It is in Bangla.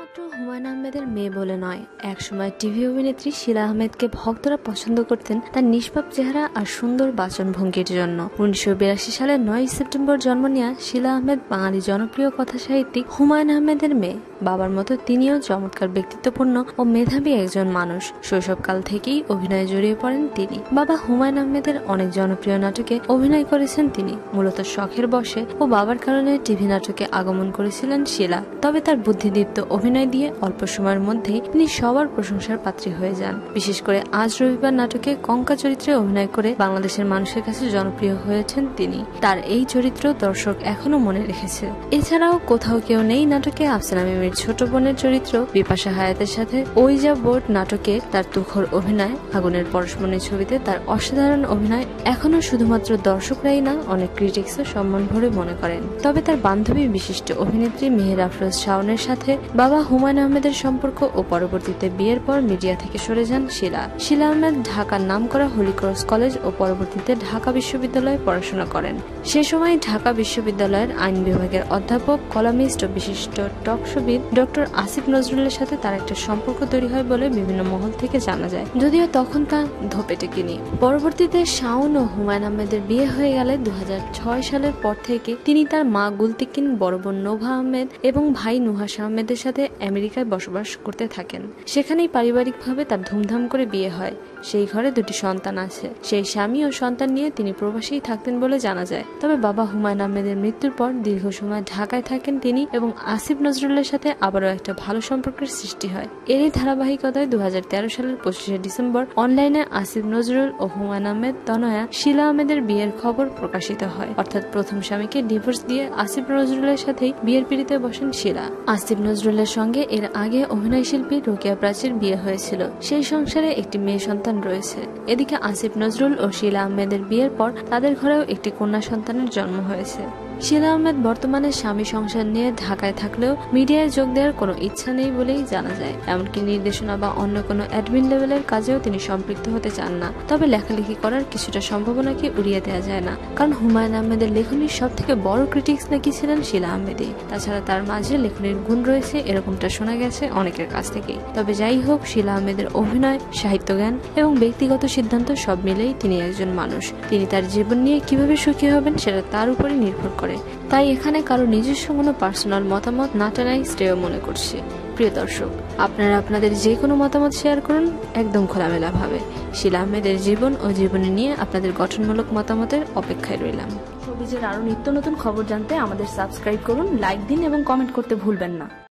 শুধুমাত্র হুমায়ুন আহমেদের মেয়ে বলে নয়, একসময় টিভি অভিনেত্রী শিলা আহমেদকে ভক্তরা পছন্দ করতেন তার নিষ্পাপ চেহারা আর সুন্দর বাচনভঙ্গির জন্য। 1982 সালের 9 সেপ্টেম্বর জন্ম নেওয়া শিলা আহমেদ বাঙালি জনপ্রিয় কথা সাহিত্যিক হুমায়ুন আহমেদের মেয়ে। বাবার মতো তিনিও চমৎকার ব্যক্তিত্বপূর্ণ ও মেধাবী একজন মানুষ। শৈশবকাল থেকেই অভিনয়ে জড়িয়ে পড়েন তিনি। বাবা হুমায়ুন আহমেদের অনেক জনপ্রিয় নাটকে অভিনয় করেছেন তিনি। মূলত শখের বশে ও বাবার কারণে টিভি নাটকে আগমন করেছিলেন শিলা। তবে তার বুদ্ধিদীপ্ত অভিনয় দিয়ে অল্প সময়ের মধ্যেই তিনি সবার প্রশংসার পাত্রী হয়ে যান। বিশেষ করে আজ রবিবার নাটকে কঙ্কা চরিত্রে অভিনয় করে বাংলাদেশের মানুষের কাছে জনপ্রিয় হয়েছেন তিনি। তার এই চরিত্র দর্শক এখনো মনে রেখেছে। এছাড়াও কোথাও কেউ নেই নাটকে আফসানা মিমির ছোট বোনের চরিত্র বিপাশা হায়াতের সাথে ওই যা বোর্ড নাটকে তার তুখর অভিনয়, আগুনের পরশমণি ছবিতে তার অসাধারণ অভিনয় এখনো শুধুমাত্র দর্শকরাই না, অনেক ক্রিটিক্সও সম্মান ভরে মনে করেন। তবে তার বান্ধবী বিশিষ্ট অভিনেত্রী মেহের আফরোজ শাওনের সাথে বাবা হুমায়ুন আহমেদের সম্পর্ক ও পরবর্তীতে বিয়ের পর মিডিয়া থেকে সরে যান শিলা। শিলা আহমেদ ঢাকার নামকরা হলি ক্রস কলেজ ও পরবর্তীতে ঢাকা বিশ্ববিদ্যালয়ে পড়াশোনা করেন। সে সময় ঢাকা বিশ্ববিদ্যালয়ের আইন বিভাগের অধ্যাপক, কলামিস্ট ও বিশিষ্ট টকশোবিদ ডক্টর আসিফ নজরুলের সাথে তার একটা সম্পর্ক তৈরি হয় বলে বিভিন্ন মহল থেকে জানা যায়, যদিও তখন তা ধোপে টেকেনি। পরবর্তীতে শাওন ও হুমায়ুন আহমেদের বিয়ে হয়ে গেলে 2006 সালের পর থেকে তিনি তার মা গুলতিকিন, বড় বোন নোভা আহমেদ এবং ভাই নুহাস আহমেদের সাথে আমেরিকায় বসবাস করতে থাকেন। সেখানেই পারিবারিকভাবে তার ধুমধাম করে বিয়ে হয়। সেই ঘরে 2টি সন্তান আছে। সেই স্বামী ও সন্তান নিয়ে তিনি প্রবাসেই থাকতেন বলে জানা যায়। তবে বাবা হুমায়ুন আহমেদের মৃত্যুর পর দীর্ঘ সময় ঢাকায় থাকেন তিনি এবং আসিফ নজরুলের সাথে আবারও একটা ভালো সম্পর্কের সৃষ্টি হয়। এরই ধারাবাহিকতায় 2013 সালের 25শে ডিসেম্বর অনলাইনে আসিফ নজরুল ও হুমায়ুন আহমেদ তনয়া শিলা আহমেদের বিয়ের খবর প্রকাশিত হয়। অর্থাৎ প্রথম স্বামীকে ডিভোর্স দিয়ে আসিফ নজরুলের সাথেই বিয়ের পিড়িতে বসেন শিলা। আসিফ নজরুলের সঙ্গে এর আগে অভিনয় শিল্পী রোকেয়া প্রাচীর বিয়ে হয়েছিল। সেই সংসারে একটি মেয়ে সন্তান রয়েছে। এদিকে আসিফ নজরুল ও শিলা আহমেদের বিয়ের পর তাদের ঘরেও একটি কন্যা সন্তানের জন্ম হয়েছে। শিলা আহমেদ বর্তমানে স্বামী সংসার নিয়ে ঢাকায় থাকলেও মিডিয়ায় যোগ দেওয়ার কোনো ইচ্ছা নেই বলেই জানা যায়। এমনকি নির্দেশনা বা অন্য কোনো অ্যাডমিন লেভেলের কাজেও তিনি সম্পৃক্ত হতে চান না। তবে লেখালেখি করার কিছুটা সম্ভাবনাকে উড়িয়ে দেওয়া যায় না, কারণ হুমায়ুন আহমেদের লেখনীর সব থেকে বড় ক্রিটিক্স নাকি ছিলেন শিলা আহমেদই। তাছাড়া তার মাঝে লেখনীর গুণ রয়েছে, এরকমটা শোনা গেছে অনেকের কাছ থেকেই। তবে যাই হোক, শিলা আহমেদের অভিনয়, সাহিত্যজ্ঞান এবং ব্যক্তিগত সিদ্ধান্ত সব মিলেই তিনি একজন মানুষ। তিনি তার জীবন নিয়ে কিভাবে সুখী হবেন সেটা তার উপরই নির্ভর করে। তাই এখানে কারো নিজস্ব কোনো পার্সোনাল মতামত না টানাই শ্রেয় মনে করছি। প্রিয় দর্শক, আপনারা আপনাদের যে কোনো মতামত শেয়ার করুন একদম খোলামেলা ভাবে। শিলা আহমেদের জীবন ও জীবনী নিয়ে আপনাদের গঠনমূলক মতামতের অপেক্ষায় রইলাম। শোবিজের আরো নিত্য নতুন খবর জানতে আমাদের সাবস্ক্রাইব করুন, লাইক দিন এবং কমেন্ট করতে ভুলবেন না।